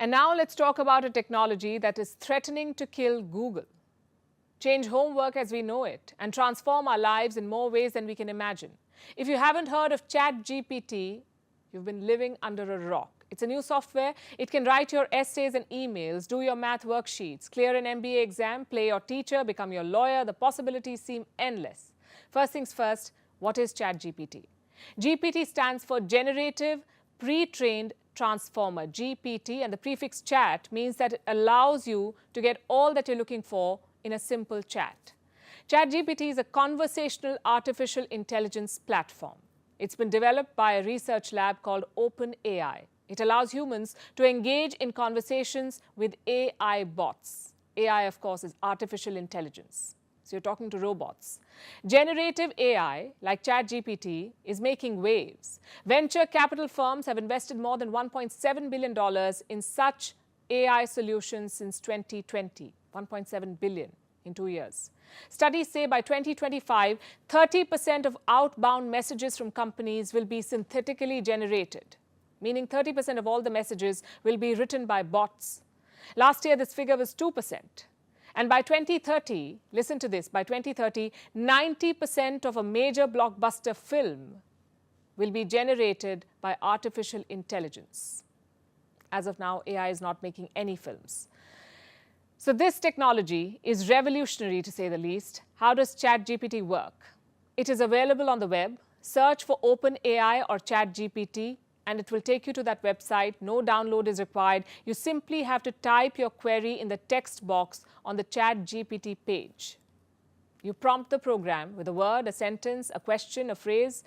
And now let's talk about a technology that is threatening to kill Google, change homework as we know it, and transform our lives in more ways than we can imagine. If you haven't heard of ChatGPT, you've been living under a rock. It's a new software. It can write your essays and emails, do your math worksheets, clear an MBA exam, play your teacher, become your lawyer. The possibilities seem endless. First things first, what is ChatGPT? GPT stands for Generative Pre-trained Transformer, GPT, and the prefix chat means that it allows you to get all that you're looking for in a simple chat. ChatGPT is a conversational artificial intelligence platform. It's been developed by a research lab called OpenAI. It allows humans to engage in conversations with AI bots. AI, of course, is artificial intelligence. So you're talking to robots. Generative AI, like ChatGPT, is making waves. Venture capital firms have invested more than $1.7 billion in such AI solutions since 2020. 1.7 billion in 2 years. Studies say by 2025, 30% of outbound messages from companies will be synthetically generated, meaning 30% of all the messages will be written by bots. Last year, this figure was 2%. And by 2030, listen to this, by 2030, 90% of a major blockbuster film will be generated by artificial intelligence. As of now, AI is not making any films. So this technology is revolutionary, to say the least. How does ChatGPT work? It is available on the web. Search for OpenAI or ChatGPT, and it will take you to that website. No download is required. You simply have to type your query in the text box on the ChatGPT page. You prompt the program with a word, a sentence, a question, a phrase,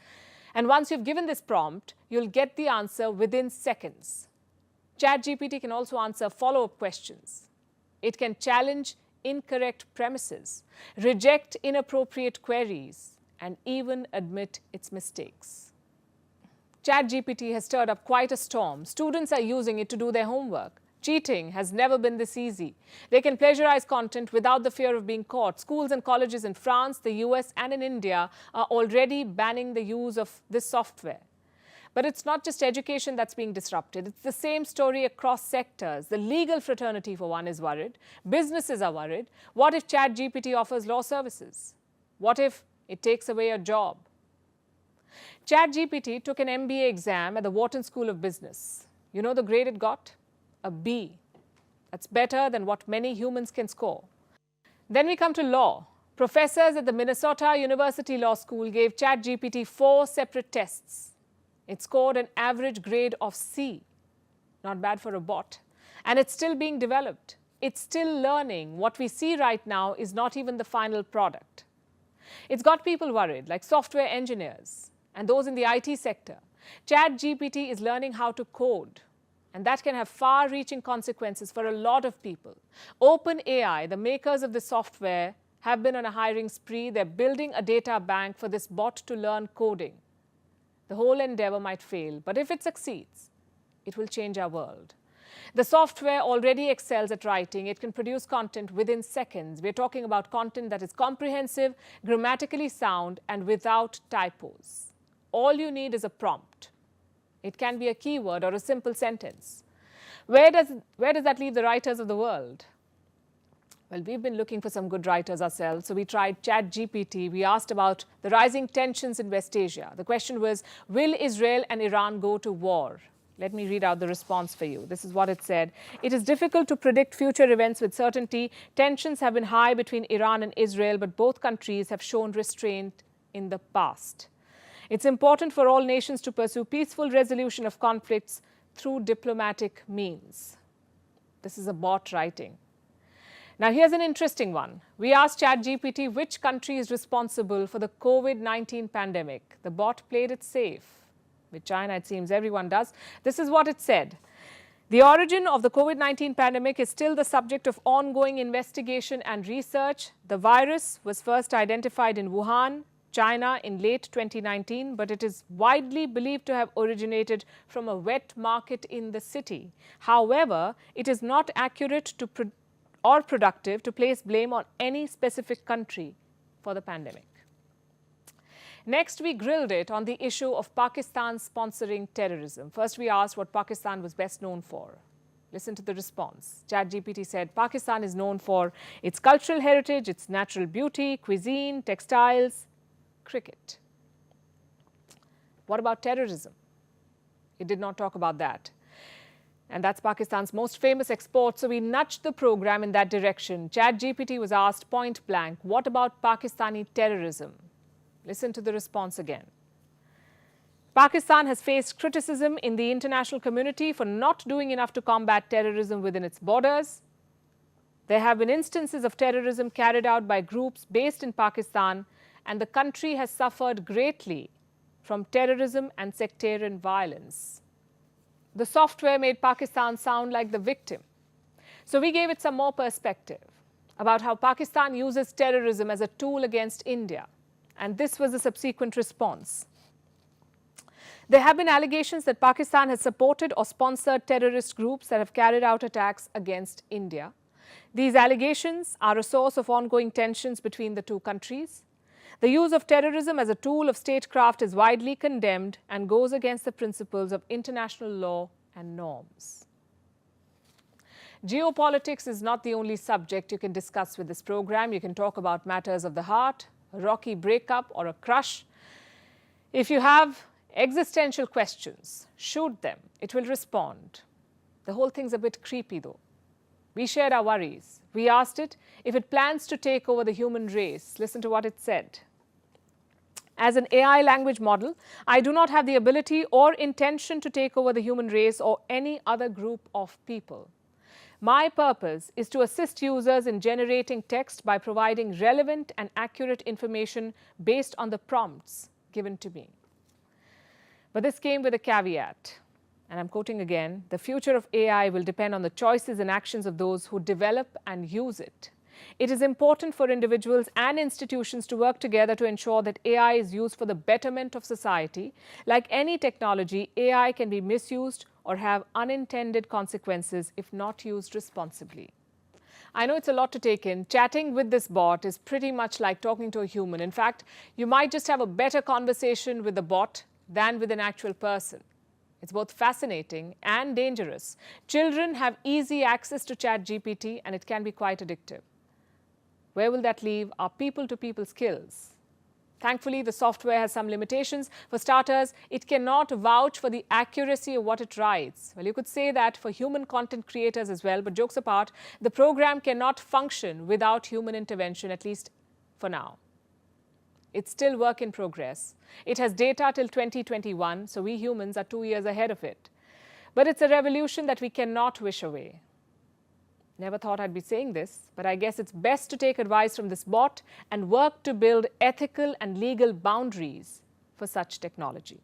and once you've given this prompt, you'll get the answer within seconds. ChatGPT can also answer follow-up questions. It can challenge incorrect premises, reject inappropriate queries, and even admit its mistakes. ChatGPT has stirred up quite a storm. Students are using it to do their homework. Cheating has never been this easy. They can plagiarize content without the fear of being caught. Schools and colleges in France, the US, and in India are already banning the use of this software. But it's not just education that's being disrupted. It's the same story across sectors. The legal fraternity, for one, is worried. Businesses are worried. What if ChatGPT offers law services? What if it takes away your job? ChatGPT took an MBA exam at the Wharton School of Business. You know the grade it got? A B. That's better than what many humans can score. Then we come to law. Professors at the Minnesota University Law School gave ChatGPT 4 separate tests. It scored an average grade of C. Not bad for a bot. And it's still being developed. It's still learning. What we see right now is not even the final product. It's got people worried, like software engineers and those in the IT sector. ChatGPT is learning how to code, and that can have far-reaching consequences for a lot of people. OpenAI, the makers of the software, have been on a hiring spree. They're building a data bank for this bot to learn coding. The whole endeavor might fail, but if it succeeds, it will change our world. The software already excels at writing. It can produce content within seconds. We're talking about content that is comprehensive, grammatically sound, and without typos. All you need is a prompt. It can be a keyword or a simple sentence. Where does that leave the writers of the world? Well, we've been looking for some good writers ourselves, so we tried ChatGPT. We asked about the rising tensions in West Asia. The question was, will Israel and Iran go to war? Let me read out the response for you. This is what it said. It is difficult to predict future events with certainty. Tensions have been high between Iran and Israel, but both countries have shown restraint in the past. It's important for all nations to pursue peaceful resolution of conflicts through diplomatic means. This is a bot writing. Now, here's an interesting one. We asked ChatGPT which country is responsible for the COVID-19 pandemic. The bot played it safe. With China, it seems everyone does. This is what it said. The origin of the COVID-19 pandemic is still the subject of ongoing investigation and research. The virus was first identified in Wuhan, China in late 2019, but it is widely believed to have originated from a wet market in the city. However, it is not accurate or productive to place blame on any specific country for the pandemic. Next, we grilled it on the issue of Pakistan sponsoring terrorism. First, we asked what Pakistan was best known for. Listen to the response. ChatGPT said Pakistan is known for its cultural heritage, its natural beauty, cuisine, textiles, cricket. What about terrorism? It did not talk about that. And that's Pakistan's most famous export, so we nudged the program in that direction. ChatGPT was asked point blank, what about Pakistani terrorism? Listen to the response again. Pakistan has faced criticism in the international community for not doing enough to combat terrorism within its borders. There have been instances of terrorism carried out by groups based in Pakistan, and the country has suffered greatly from terrorism and sectarian violence. The software made Pakistan sound like the victim. So we gave it some more perspective about how Pakistan uses terrorism as a tool against India. And this was the subsequent response. There have been allegations that Pakistan has supported or sponsored terrorist groups that have carried out attacks against India. These allegations are a source of ongoing tensions between the two countries. The use of terrorism as a tool of statecraft is widely condemned and goes against the principles of international law and norms. Geopolitics is not the only subject you can discuss with this program. You can talk about matters of the heart, a rocky breakup, or a crush. If you have existential questions, shoot them. It will respond. The whole thing's a bit creepy, though. We shared our worries. We asked it if it plans to take over the human race. Listen to what it said. As an AI language model, I do not have the ability or intention to take over the human race or any other group of people. My purpose is to assist users in generating text by providing relevant and accurate information based on the prompts given to me. But this came with a caveat, and I'm quoting again, the future of AI will depend on the choices and actions of those who develop and use it. It is important for individuals and institutions to work together to ensure that AI is used for the betterment of society. Like any technology, AI can be misused or have unintended consequences if not used responsibly. I know it's a lot to take in. Chatting with this bot is pretty much like talking to a human. In fact, you might just have a better conversation with the bot than with an actual person. It's both fascinating and dangerous. Children have easy access to ChatGPT, and it can be quite addictive. Where will that leave our people-to-people skills? Thankfully, the software has some limitations. For starters, it cannot vouch for the accuracy of what it writes. Well, you could say that for human content creators as well, but jokes apart, the program cannot function without human intervention, at least for now. It's still work in progress. It has data till 2021, so we humans are 2 years ahead of it. But it's a revolution that we cannot wish away. Never thought I'd be saying this, but I guess it's best to take advice from this bot and work to build ethical and legal boundaries for such technology.